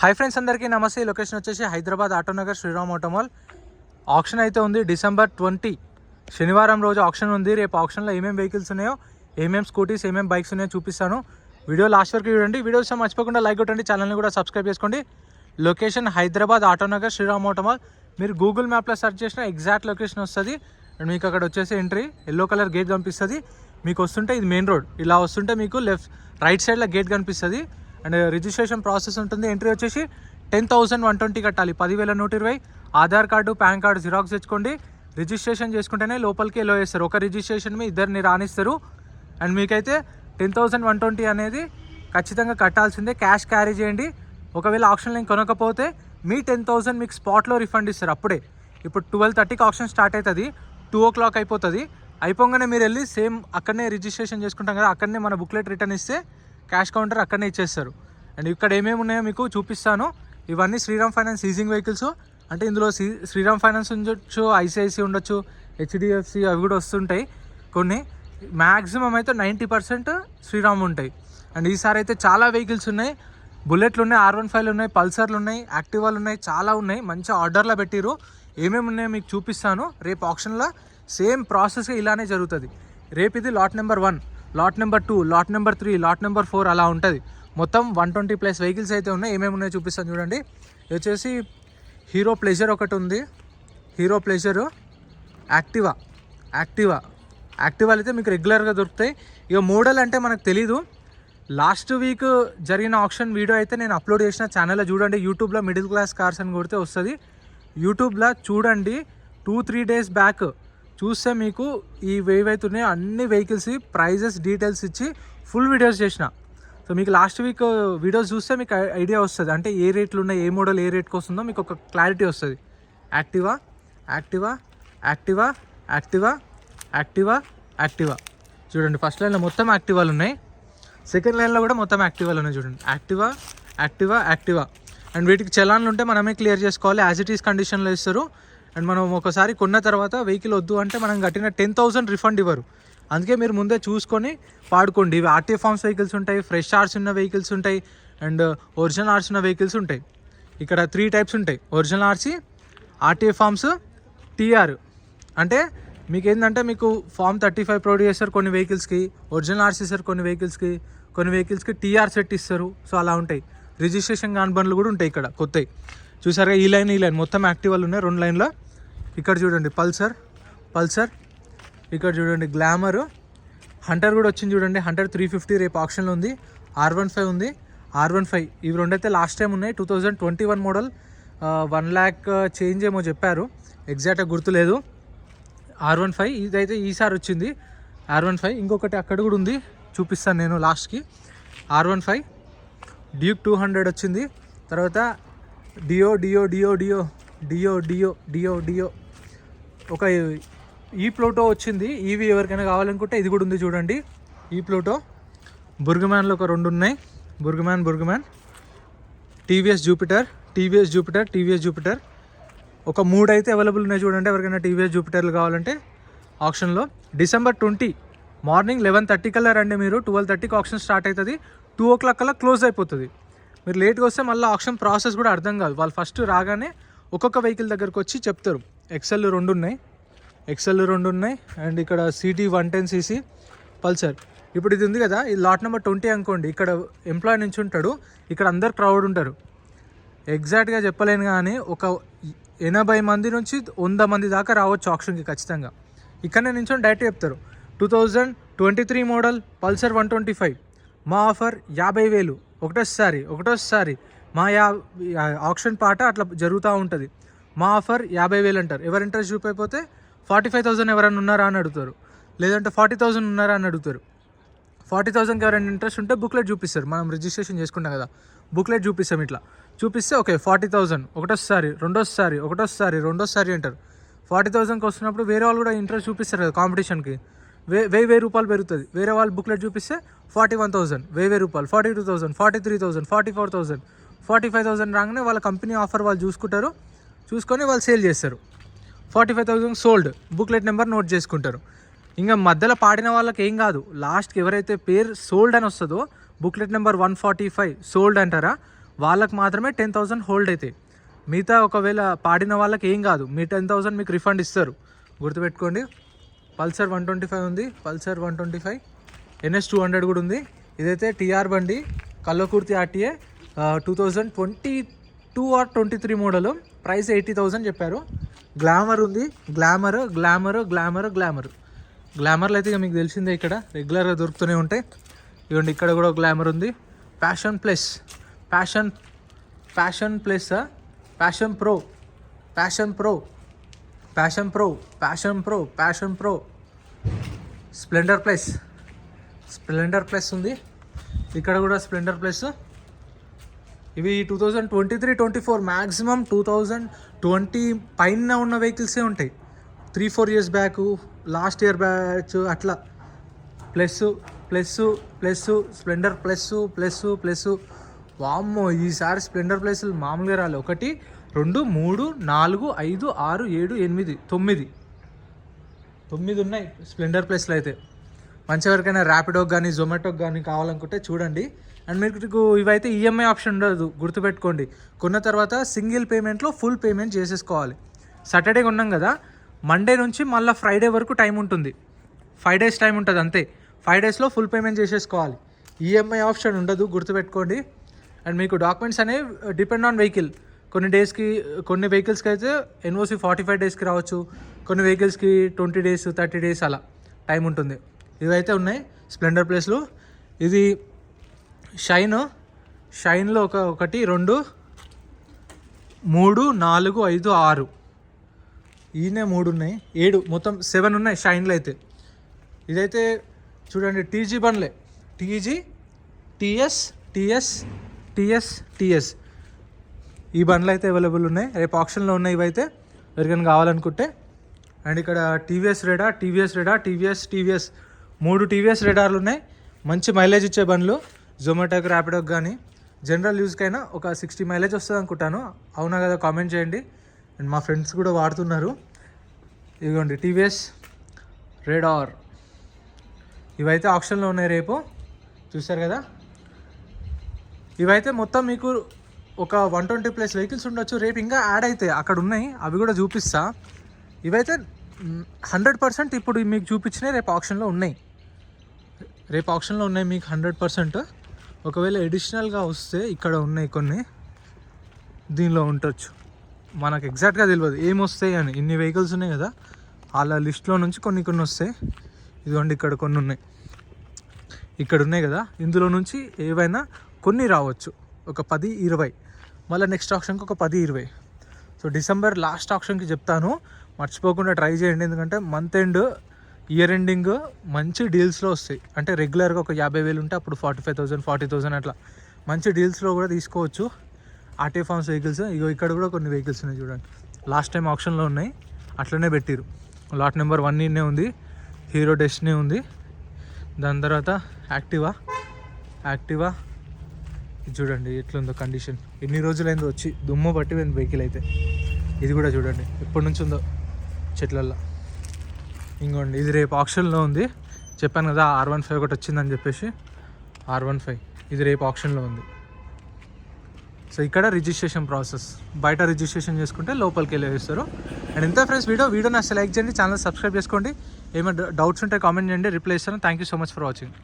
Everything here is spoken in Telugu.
హాయ్ ఫ్రెండ్స్, అందరికీ నమస్తే. లొకేషన్ వచ్చేసి హైదరాబాద్ ఆటోనగర్ శ్రీరామ్ ఆటోమాల్. ఆప్షన్ అయితే ఉంది డిసెంబర్ 20 శనివారం రోజు ఆప్షన్ ఉంది. రేపు ఆప్షన్లో ఏమేమి వెహికల్స్ ఉన్నాయో, ఏమేమి స్కూటీస్, ఏమేమి బైక్స్ ఉన్నాయో చూపిస్తాను. వీడియో లాస్ట్ వరకు చూడండి. వీడియోస్ మర్చిపోకుండా లైక్ కొట్టండి, ఛానల్ని కూడా సబ్స్క్రైబ్ చేసుకోండి. లొకేషన్ హైదరాబాద్ ఆటోనగర్ శ్రీరామ్ ఆటోమాల్. మీరు గూగుల్ మ్యాప్లో సెర్చ్ చేసిన ఎగ్జాక్ట్ లొకేషన్ వస్తుంది. అండ్ మీకు అక్కడ వచ్చేసి ఎంట్రీ ఎల్లో కలర్ గేట్ కనిపిస్తుంది. మీకు వస్తుంటే ఇది మెయిన్ రోడ్, ఇలా వస్తుంటే మీకు రైట్ సైడ్లో గేట్ కనిపిస్తుంది. అండ్ రిజిస్ట్రేషన్ ప్రాసెస్ ఉంటుంది. ఎంట్రీ వచ్చేసి 10,120 కట్టాలి, 10,120. Aadhaar card, pan card xerox తెచ్చుకోండి. రిజిస్ట్రేషన్ చేసుకుంటేనే లోపలికి ఎలో చేస్తారు. ఒక రిజిస్ట్రేషన్ మీ ఇద్దరిని రానిస్తారు. అండ్ మీకైతే 10,120 అనేది ఖచ్చితంగా కట్టాల్సిందే. క్యాష్ క్యారీ చేయండి. ఒకవేళ ఆప్షన్లో కొనకపోతే మీ 10,000 మీకు స్పాట్లో రిఫండ్ ఇస్తారు అప్పుడే. ఇప్పుడు 12:30కి ఆప్షన్ స్టార్ట్ అవుతుంది, 2 o'clock అయిపోతుంది. అయిపోగానే మీరు వెళ్ళి సేమ్ అక్కడనే రిజిస్ట్రేషన్ చేసుకుంటాం కదా, అక్కడనే మన బుక్లెట్ రిటర్న్ ఇస్తే క్యాష్ కౌంటర్ అక్కడనే ఇచ్చేస్తారు. అండ్ ఇక్కడ ఏమేమి ఉన్నాయో మీకు చూపిస్తాను. ఇవన్నీ శ్రీరామ్ ఫైనాన్స్ లీజింగ్ వెహికల్స్. అంటే ఇందులో శ్రీరామ్ ఫైనాన్స్ ఉండొచ్చు, ఐసిఐసి ఉండొచ్చు, హెచ్డిఎఫ్సి అవి కూడా వస్తుంటాయి. కొన్ని మ్యాక్సిమం అయితే 90% శ్రీరామ్ ఉంటాయి. అండ్ ఈసారి అయితే చాలా వెహికల్స్ ఉన్నాయి. బుల్లెట్లు ఉన్నాయి, R15 ఉన్నాయి, పల్సర్లు ఉన్నాయి, యాక్టివాలు ఉన్నాయి, చాలా ఉన్నాయి. మంచి ఆర్డర్లో పెట్టిరు. ఏమేమి ఉన్నాయో మీకు చూపిస్తాను. రేపు ఆప్షన్లో సేమ్ ప్రాసెస్ ఇలానే జరుగుతుంది. రేపు ఇది lot number 1, lot number 2, lot number 3, lot number 4 అలా ఉంటుంది. మొత్తం 120+ వెహికల్స్ అయితే ఉన్నాయి. ఏమేమి ఉన్నాయో చూపిస్తాను చూడండి. ఇది వచ్చేసి హీరో ప్లెజర్ ఒకటి ఉంది, హీరో ప్లెజరు, యాక్టివా అయితే మీకు రెగ్యులర్గా దొరుకుతాయి. ఇక మోడల్ అంటే మనకు తెలీదు. లాస్ట్ వీక్ జరిగిన ఆప్షన్ వీడియో అయితే నేను అప్లోడ్ చేసిన ఛానల్లో చూడండి. యూట్యూబ్లో మిడిల్ క్లాస్ కార్స్ అని కొడితే వస్తుంది. యూట్యూబ్లో చూడండి. 2-3 డేస్ బ్యాక్ చూస్తే మీకు ఈ ఏవైతున్నాయో అన్ని వెహికల్స్ ప్రైజెస్ డీటెయిల్స్ ఇచ్చి ఫుల్ వీడియోస్ చేసిన. సో మీకు లాస్ట్ వీక్ వీడియోస్ చూస్తే మీకు ఐడియా వస్తుంది. అంటే ఏ రేట్లు ఉన్నాయి, ఏ మోడల్ ఏ రేట్కి వస్తుందో మీకు ఒక క్లారిటీ వస్తుంది. యాక్టివా చూడండి. ఫస్ట్ లైన్లో మొత్తం యాక్టివాలు ఉన్నాయి, సెకండ్ లైన్లో కూడా మొత్తం యాక్టివాలు ఉన్నాయి. చూడండి, యాక్టివా. అండ్ వీటికి చలాన్లు ఉంటే మనమే క్లియర్ చేసుకోవాలి. యాజ్ ఇట్ ఈస్ కండిషన్లో ఇస్తారు. అండ్ మనం ఒకసారి కొన్న తర్వాత వెహికల్ వద్దు అంటే మనం కట్టిన 10,000 రిఫండ్ ఇవ్వరు. అందుకే మీరు ముందే చూసుకొని వాడుకోండి. ఇవి ఆర్టీఏ ఫార్మ్స్ వెహికల్స్ ఉంటాయి, ఫ్రెష్ ఆర్స్ ఉన్న వెహికల్స్ ఉంటాయి, అండ్ ఒరిజినల్ ఆర్స్ ఉన్న వెహికల్స్ ఉంటాయి. ఇక్కడ 3 టైప్స్ ఉంటాయి: original RC, RTA forms, TR. అంటే మీకు ఏంటంటే మీకు ఫామ్ 35 ప్రొవైడ్ చేస్తారు కొన్ని వెహికల్స్కి, ఒరిజినల్ ఆర్సీ ఇస్తారు కొన్ని వెహికల్స్కి టీఆర్ సెట్ ఇస్తారు. సో అలా ఉంటాయి. రిజిస్ట్రేషన్ కాని బండ్లు కూడా ఉంటాయి ఇక్కడ కొత్తవి. చూసారుగా, ఈ లైన్ మొత్తం యాక్టివాలు ఉన్నాయి 2 లైన్లో. ఇక్కడ చూడండి పల్సర్, ఇక్కడ చూడండి గ్లామర్, హంటర్ కూడా వచ్చింది చూడండి. హంటర్ 350 రేపు ఆప్షన్లో ఉంది. R15 ఉంది, R15. ఇవి రెండైతే లాస్ట్ టైం ఉన్నాయి. 2021 మోడల్, 1 lakh చేంజ్ ఏమో చెప్పారు, ఎగ్జాక్ట్గా గుర్తులేదు. R15 ఇదైతే ఈసారి వచ్చింది. R15 ఇంకొకటి అక్కడ కూడా ఉంది, చూపిస్తాను నేను లాస్ట్కి. R15 డ్యూక్ 200 వచ్చింది. తర్వాత డియో ఒక ఈ ప్లూటో వచ్చింది. ఇవి ఎవరికైనా కావాలనుకుంటే ఇది కూడా ఉంది చూడండి. ఈ ప్లూటో, బుర్గమ్యాన్లో ఒక 2 ఉన్నాయి. బుర్గమ్యాన్, టీవీఎస్ జూపిటర్ ఒక 3 అయితే అవైలబుల్ ఉన్నాయి చూడండి. ఎవరికైనా టీవీఎస్ జూపిటర్లు కావాలంటే ఆప్షన్లో. డిసెంబర్ 20 మార్నింగ్ 11:30 కల్లా రండి. మీరు 12:30కి ఆప్షన్ స్టార్ట్ అవుతుంది, 2 o'clock కల్లా క్లోజ్ అయిపోతుంది. మీరు లేట్గా వస్తే మళ్ళీ ఆప్షన్ ప్రాసెస్ కూడా అర్థం కాదు. వాళ్ళు ఫస్ట్ రాగానే ఒక్కొక్క వెహికల్ దగ్గరకు వచ్చి చెప్తారు. ఎక్సెల్ 2 ఉన్నాయి. అండ్ ఇక్కడ సిటీ 110cc పల్సర్. ఇప్పుడు ఇది ఉంది కదా, ఇది లాట్ నెంబర్ 20 అనుకోండి. ఇక్కడ ఎంప్లాయీ నుంచి ఉంటాడు, ఇక్కడ అందరు క్రౌడ్ ఉంటారు. ఎగ్జాక్ట్గా చెప్పలేను కానీ ఒక 80 మంది నుంచి 100 మంది దాకా రావచ్చు ఆప్షన్కి ఖచ్చితంగా. ఇక్కడనే నుంచి డైరెక్ట్ చెప్తారు. 2023 మోడల్ పల్సర్ 125, మా ఆఫర్ 50,000 ఒకటోసారి మా ఆప్షన్ పాట అట్లా జరుగుతూ ఉంటుంది. మా ఆఫర్ 50,000 అంటారు. ఎవరు ఇంట్రెస్ట్ చూపైపోతే 45,000 ఎవరైనా ఉన్నారా అని అడుగుతారు, లేదంటే 40,000 ఉన్నారా అని అడుగుతారు. 40,000కి ఎవరైనా ఇంట్రెస్ట్ ఉంటే బుక్లెట్ చూపిస్తారు. మనం రిజిస్ట్రేషన్ చేసుకుంటాం కదా, బుక్లెట్ చూపిస్తాం. ఇట్లా చూపిస్తే ఓకే 40,000 ఒకటోసారి రెండోసారి అంటారు. 40,000కి వస్తున్నప్పుడు వేరే వాళ్ళు కూడా ఇంట్రెస్ట్ చూపిస్తారు కదా కాంపిటీషన్కి. 1,000 రూపాయలు పెరుగుతుంది. వేరే వాళ్ళు బుక్లెట్ చూపిస్తే 41,000, 1,000 రూపాయలు, 42,000, 43,000, 44,000, 45,000 రాగానే వాళ్ళ కంపెనీ ఆఫర్ వాళ్ళు చూసుకొని వాళ్ళు సేల్ చేస్తారు. 45,000 సోల్డ్, బుక్లెట్ నెంబర్ నోట్ చేసుకుంటారు. ఇంకా మధ్యలో పాడిన వాళ్ళకి ఏం కాదు. లాస్ట్కి ఎవరైతే పేరు సోల్డ్ అని వస్తుందో బుక్లెట్ నెంబర్ 145 సోల్డ్ అంటారా, వాళ్ళకి మాత్రమే 10,000 హోల్డ్ అవుతాయి. మిగతా ఒకవేళ పాడిన వాళ్ళకి ఏం కాదు, మీ 10,000 మీకు రిఫండ్ ఇస్తారు, గుర్తుపెట్టుకోండి. పల్సర్ 125 ఉంది, పల్సర్ 125, NS 200 కూడా ఉంది. ఇదైతే టీఆర్ బండి, Kalwakurthy RTA, 2022 or 23 model. Price 80,000 చెప్పారు. గ్లామర్ ఉంది, గ్లామర్లు అయితే ఇక మీకు తెలిసిందే, ఇక్కడ రెగ్యులర్గా దొరుకుతూనే ఉంటాయి. ఇవ్వండి ఇక్కడ కూడా గ్లామర్ ఉంది. ప్యాషన్ ప్రో, స్ప్లెండర్ ప్లస్ ఉంది. ఇక్కడ కూడా స్ప్లెండర్ ప్లస్. ఇవి 2023-24 మ్యాక్సిమం 2020 పైన ఉన్న వెహికల్సే ఉంటాయి. 3-4 years back, last year batch అట్లా. Plus Splendor plus. వామ్మో, ఈసారి స్ప్లెండర్ ప్లస్లు మామూలుగా రాలే. 1, 2, 3, 4, 5, 6, 7, 8, 9 ఉన్నాయి స్ప్లెండర్ ప్లస్లో అయితే. మంచి ఎవరికైనా ర్యాపిడోకి కానీ జొమాటోకి కానీ కావాలనుకుంటే చూడండి. అండ్ మీకు ఇవైతే ఈఎంఐ ఆప్షన్ ఉండదు, గుర్తుపెట్టుకోండి. కొన్న తర్వాత సింగిల్ పేమెంట్లో ఫుల్ పేమెంట్ చేసేసుకోవాలి. సాటర్డే కొన్నాం కదా, మండే నుంచి మళ్ళీ ఫ్రైడే వరకు టైం ఉంటుంది. 5 days టైం ఉంటుంది అంతే. 5 daysలో ఫుల్ పేమెంట్ చేసేసుకోవాలి. ఈఎంఐ ఆప్షన్ ఉండదు, గుర్తుపెట్టుకోండి. అండ్ మీకు డాక్యుమెంట్స్ అనేవి డిపెండ్ ఆన్ వెహికల్. కొన్ని వెహికల్స్కి అయితే NOC 45 daysకి రావచ్చు, కొన్ని వెహికల్స్కి 20 days 30 days అలా టైం ఉంటుంది. ఇవైతే ఉన్నాయి స్ప్లెండర్ ప్లస్లో. ఇది షైన్లో 1, 2, 3, 4, 5, 6 ఈయనే 3 ఉన్నాయి, 7 మొత్తం 7 ఉన్నాయి షైన్లో అయితే. ఇదైతే చూడండి టీజీ బండ్లే, టీఎస్ ఈ బండ్లు అయితే అవైలబుల్ ఉన్నాయి. రేపు ఆప్షన్లో ఉన్నాయి ఇవైతే ఎవరికైనా కావాలనుకుంటే. అండ్ ఇక్కడ టీవీఎస్ 3 టీవీఎస్ రెడార్లు ఉన్నాయి. మంచి మైలేజ్ ఇచ్చే బండ్లు, జొమాటోకి ర్యాపిడోకి కానీ జనరల్ యూజ్కైనా ఒక 60 మైలేజ్ వస్తుంది అనుకుంటాను. అవునా కదా, కామెంట్ చేయండి. అండ్ మా ఫ్రెండ్స్ కూడా వాడుతున్నారు. ఇదిగోండి టీవీఎస్ రెడార్, ఇవైతే ఆప్షన్లో ఉన్నాయి. రేపు చూసారు కదా, ఇవైతే మొత్తం మీకు ఒక 120+ వెహికల్స్ ఉండొచ్చు. రేపు ఇంకా యాడ్ అయితే అక్కడ ఉన్నాయి, అవి కూడా చూపిస్తా. ఇవైతే 100% ఇప్పుడు మీకు చూపించినాయి రేపు ఆప్షన్లో ఉన్నాయి. మీకు 100%. ఒకవేళ ఎడిషనల్గా వస్తే ఇక్కడ ఉన్నాయి కొన్ని, దీనిలో ఉండొచ్చు. మనకు ఎగ్జాక్ట్గా తెలియదు ఏమొస్తాయి అని. ఇన్ని వెహికల్స్ ఉన్నాయి కదా, వాళ్ళ లిస్ట్లో నుంచి కొన్ని వస్తాయి. ఇదిగోండి ఇక్కడ కొన్ని ఉన్నాయి, ఇక్కడ ఉన్నాయి కదా, ఇందులో నుంచి ఏవైనా కొన్ని రావచ్చు. ఒక 10-20, మళ్ళీ నెక్స్ట్ ఆప్షన్కి ఒక 10-20. సో డిసెంబర్ లాస్ట్ ఆప్షన్కి చెప్తాను, మర్చిపోకుండా ట్రై చేయండి. ఎందుకంటే మంత్ ఎండ్, ఇయర్ ఎండింగ్ మంచి డీల్స్లో వస్తాయి. అంటే రెగ్యులర్గా ఒక 50,000 ఉంటే అప్పుడు 45,000 40,000 అట్లా మంచి డీల్స్లో కూడా తీసుకోవచ్చు. RT forms vehicles. ఇగో ఇక్కడ కూడా కొన్ని వెహికల్స్ ఉన్నాయి చూడండి, లాస్ట్ టైం ఆప్షన్లో ఉన్నాయి, అట్లనే పెట్టిరు. లాట్ నెంబర్ 1 ఇన్నే ఉంది, హీరో డెస్టినీ ఉంది. దాని తర్వాత యాక్టివా ఇది చూడండి ఎట్లుందో కండిషన్. ఎన్ని రోజులైందో వచ్చి, దుమ్ము పట్టిపోయింది వెహికల్ అయితే. ఇది కూడా చూడండి ఎప్పటి నుంచి ఉందో చెట్లల్లో. ఇంకోండి ఇది రేపు ఆప్షన్లో ఉంది, చెప్పాను కదా R15 ఒకటి వచ్చిందని చెప్పేసి. R15 ఇది రేపు ఆప్షన్లో ఉంది. సో ఇక్కడ రిజిస్ట్రేషన్ ప్రాసెస్, బయట రిజిస్ట్రేషన్ చేసుకుంటే లోపలికి వెళ్ళేస్తారు. అండ్ ఇంత ఫ్రెండ్స్ వీడియో నచ్చితే లైక్ చేయండి, ఛానల్ సబ్స్క్రైబ్ చేసుకోండి. ఏమైనా డౌట్స్ ఉంటే కామెంట్ చేయండి, రిప్లై ఇస్తాను. Thank you so much for watching.